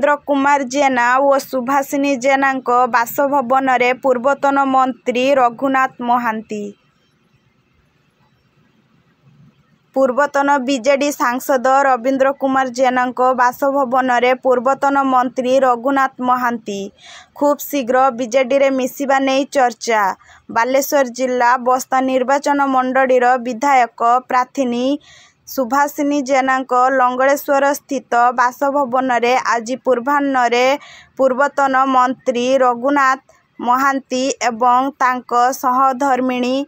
रवींद्र कुमार जेना और सुभाषिनी जेना बासभवन में पूर्वतन मंत्री रघुनाथ महांती, पूर्वतन बीजेडी सांसद रवींद्र कुमार जेना बासभवन में पूर्वतन मंत्री रघुनाथ महांती खूब शीघ्र बीजेडी रे मिसिबा नहीं चर्चा। बालेश्वर जिला बस्ता निर्वाचन मंडलीर विधायक प्रार्थिनी सुभाषिनी जेना लंगड़ेश्वर स्थित बासभवन में आज पूर्वाह्न पूर्वतन मंत्री रघुनाथ महांती एवं तांको सहधर्मिणी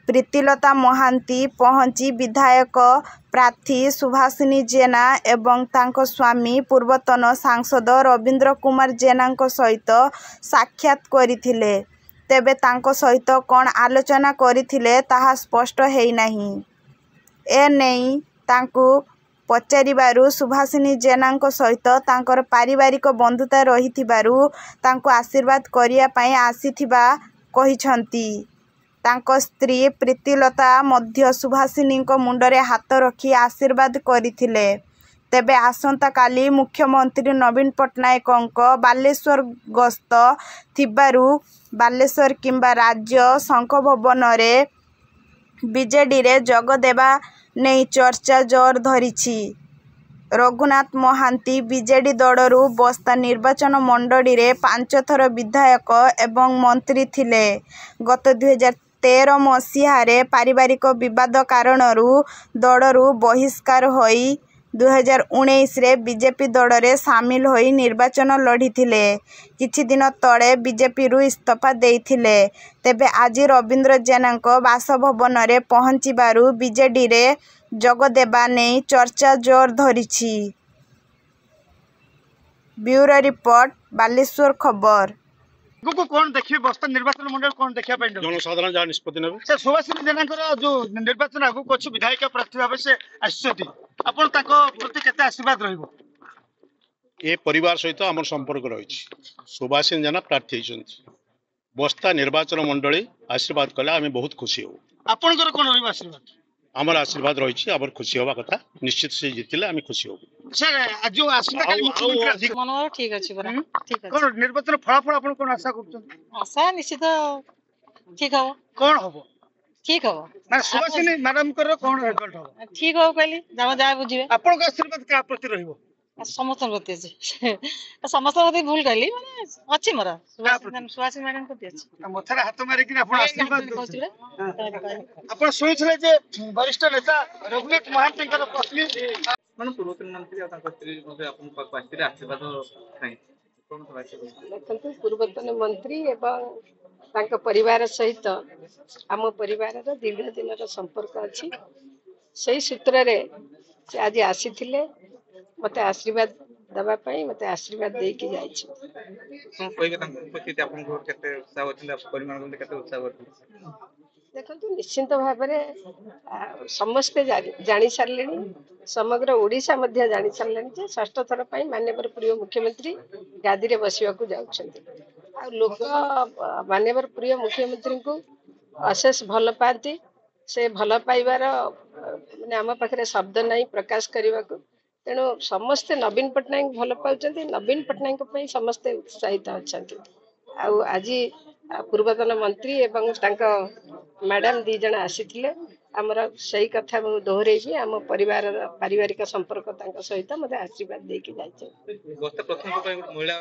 प्रीतिलता महांती पहुंची विधायक प्रार्थी सुभाषिनी जेना एवं तांको स्वामी पूर्वतन सांसद रवींद्र कुमार जेना सहित साक्षात करथिले। तेबे तांको सहित कौन आलोचना करथिले ताहा स्पष्ट है नहीं। ए नहीं तांको पचारिबारु सुभाषिनी जेना सहित तांकर पारिवारिक बंधुता रहिथिबारु तांको आशीर्वाद करिया पई आसीथिबा कहिसंती। तांको स्त्री प्रीतिलता मध्य सुभाषिनी मुंडरे हाथ रखी आशीर्वाद करथिले। तेबे आसंता काली मुख्यमंत्री नवीन पट्टनायक बालेश्वर गस्त थिबारु बालेश्वर किंबा राज्य शंख भवन रे बीजेडी रे जग देवा नहीं चर्चा जोर धरिछि। रघुनाथ महांती बीजेडी दलरू बस्ता निर्वाचन मंडली रे 5 थर विधायक एवं मंत्री थिले। गत 2013 मसीहारे पारिवारिक विवाद कारणरू दलरू बहिष्कार होई 2019 रे बीजेपी दल रे सामिल होई निर्वाचन लढ़िथिले। किछि दिन तळे बीजेपी रु इस्तीफा देइथिले। तेबे आज रवींद्र जेना बासभवन रे पहुंचिबारु बीजेडी रे जग देबा नहीं चर्चा जोर धरिछि। ब्यूरो रिपोर्ट बालेश्वर खबर। को कौन देखिए बस्ता निर्वाचन मंडल कौन देखिया पाइन जनसाधारण जा निष्पत्ति नेबे से सुभाषिनी जेना जो निर्वाचन आगु कुछ विधायक प्रार्थी भाव से आछथि आपण ताको प्रति केते आशीर्वाद रहइबो। ए परिवार सहित आम संपर्क रही। सुभाषिनी जेना प्रार्थी होइछन्ति बस्ता निर्वाचन मंडली आशीर्वाद कले आम बहुत खुशी हो। आपनकर कोन रहइबो आशीर्वाद? आमर आशीर्वाद रही आम खुशी हवा कथा निश्चित से जितले आम खुशी हो। सर आज जो आसंता काली मुख्यमंत्री मन ठीक अछि बरा ठीक अछि। कोन निर्वाचन फलाफल आपण कोन आशा करछन? आशा निश्चित ठीक हो। कोन होबो? ठीक हो ना सुभाषिनी मैडम कर कोन रिजल्ट होबो? ठीक हो कहली जामा जा बुझिबे। आपण का आशीर्वाद का प्रति रहइबो? समस्त प्रति अछि समस्त प्रति भूल कहली माने अछि मोरा सुभाषिनी मैडम प्रति अछि। मथरा हाथ मारि कि आपण आशीर्वाद करछिले। आपण सोइछले जे वरिष्ठ नेता रघुनाथ महांती कर पत्नी माने पूर्वतन मंत्री आ तांको स्त्री मध्ये आपन पार्टी रे आशीर्वाद खाइ कोन देखंतु पूर्वतन मंत्री एवं तांको परिवार सहित आम परिवार रो दीर्घ दिन रो संपर्क अछि। सही सूत्र रे से आज आसीथिले मते आशीर्वाद दबा पई मते आशीर्वाद दे के जाई छी। कोन कहबे तांको प्रति आपन को केते उत्साह होथिला परिमाण को केते उत्साह होथिला? देखंतु निश्चित भाव में समस्ते जानी सारलेनी समग्र ओडिशा मध्य जानी सारलेनी जे षष्ठ थर पई माननीय प्रिय मुख्यमंत्री गादी रे बसिबा को जाउछन्ती। आ लोक माननीय प्रिय मुख्यमंत्री को अशेष भल पाती। से भल पाइबार माने आम पाखरे शब्द नहीं प्रकाश करने को। तेणु समस्ते नवीन पट्टनायक भल पाउछन्ती। नवीन पट्टनायक पई समस्ते उत्साहित अछन्ती। आउ आज पूर्वतन मंत्री एवं तांका मैडम दी जण आसीथिले। हमर सही कथा मु दोहरेबी आम परिवार पारिवारिक संपर्क तांका सहित मते आशीर्वाद दे के जाइछे। गोस्ता प्रथम को महिला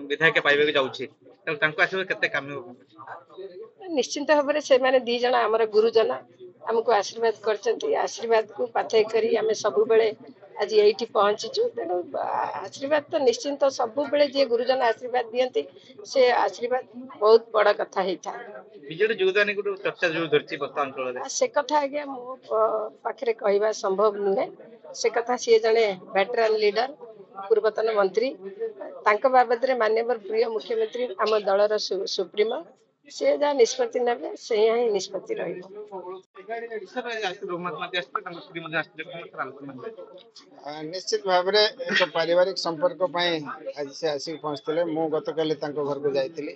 विधायक पाइबे के जाउछि त तांको आशीर्वाद केते काम हो? निश्चित भाव में से माने दी जण हमर गुरुजन हमको आशीर्वाद करछन्ती। आशीर्वाद को पाथे करी आमे सब बेले आज यही पहुंचीचु। तेणु आशीर्वाद तो निश्चिंत सब बेले जे गुरुजन आशीर्वाद दियंती से आशीर्वाद बहुत बड़ा कथा होता है। बीजेडी योगदान को चर्चा जो धरती बस्ता अंचल रे से कथा आगे मो पाखरे कहबा संभव नुहे। से कथा सी जने वेटरान लीडर पूर्वतन मंत्री तांको बाबद रे माननीय प्रिय मुख्यमंत्री आम दलर सुप्रीमो से जा निष्पत्ति नेबे से ही निष्पत्ति रहिबो। निश्चित भाव में एक पारिवारिक संपर्क आज से आसिक पहुँचते मु गत काली घर को जाइली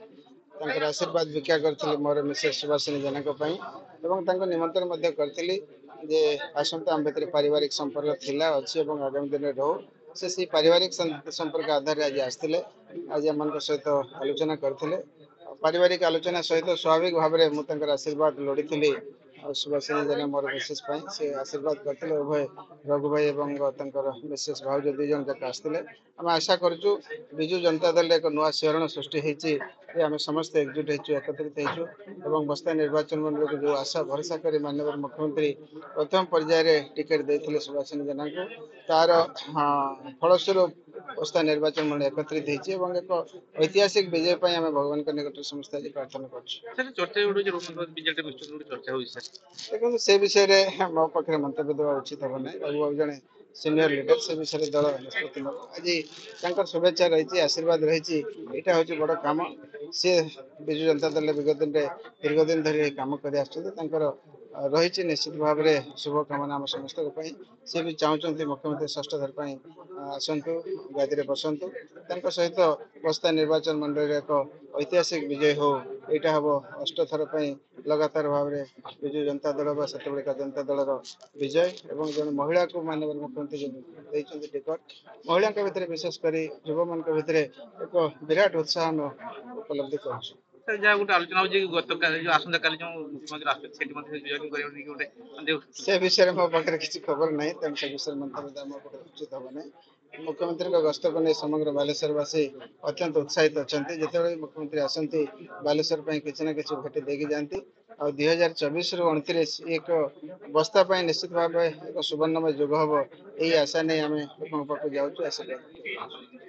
आशीर्वाद भिक्षा करी मोर मिसेस सुभाषिनी जेना निमंत्रण करी जे आसंता आम भर पारिवारिक संपर्क थिला अच्छी आगामी दिन रो से पारिवारिक संपर्क आधार आज आसते आज आम सहित आलोचना करते पारिवारिक आलोचना सहित स्वाभाविक भाव में मुझे आशीर्वाद लोड़ी सुभाषिनी जेना मोर मिसेस से आशीर्वाद करते उभय रघु भाई और मिसेस भाउज दुई जन जाक आसते आम आशा करूँ विजु जनता दल एक नुआ शिहरण सृष्टि होती आम समस्त एकजुट एकत्रित होती बस्ता निर्वाचन मंडल को जो आशा भरसा कर माननीय मुख्यमंत्री प्रथम पर्यायर टिकेट देते सुभाषिनी जेना को तार फलस्वरूप बस्ता निर्वाचन मंडल एकत्रित होती एक ऐतिहासिक विजय आम भगवान निकट समस्त आज प्रार्थना कर देखो से विषय मो पाखे मंतव्य देवा उचित हम ना बाबू बाबू जड़े सीनियर लीडर से विषय दल निष्पत्ति नब आज शुभेच्छा रही आशीर्वाद रही यहाँ हूँ बड़ कम सी विजु जनता दल विगत दिन दीर्घ दिन धरी कम कर रही निश्चित भाव में शुभकामना आम समस्त सी भी चाहते मुख्यमंत्री षष्ठ थर आसतु गादी बसतु सहित बस्ता निर्वाचन मंडल एक ऐतिहासिक विजय हो यहाँ हम अष्ट थर लगातार भाव में विजु जनता दल सेतबेका जनता दल विजय और जन महिला को माननीय मुख्यमंत्री टिकट महिला भितर विशेषकर युवा मान भितर एक विराट उत्साह उपलब्धि कर आलोचना से विषय मो पाखे किसी खबर ना से विषय मंतव्य उचित हम ना मुख्यमंत्री गस्त को नहीं समग्र बालेश्वरवासी अत्यंत उत्साहित अच्छा जिते मुख्यमंत्री आसती बालेश्वर किसी ना कि भेटी देकी जाती और 2024 रु 29 एक बस्ता निश्चित भाव एक सुवर्णमय जुग हम यही आशा नहीं आम लोक पाक जाऊँ आशीर्वाद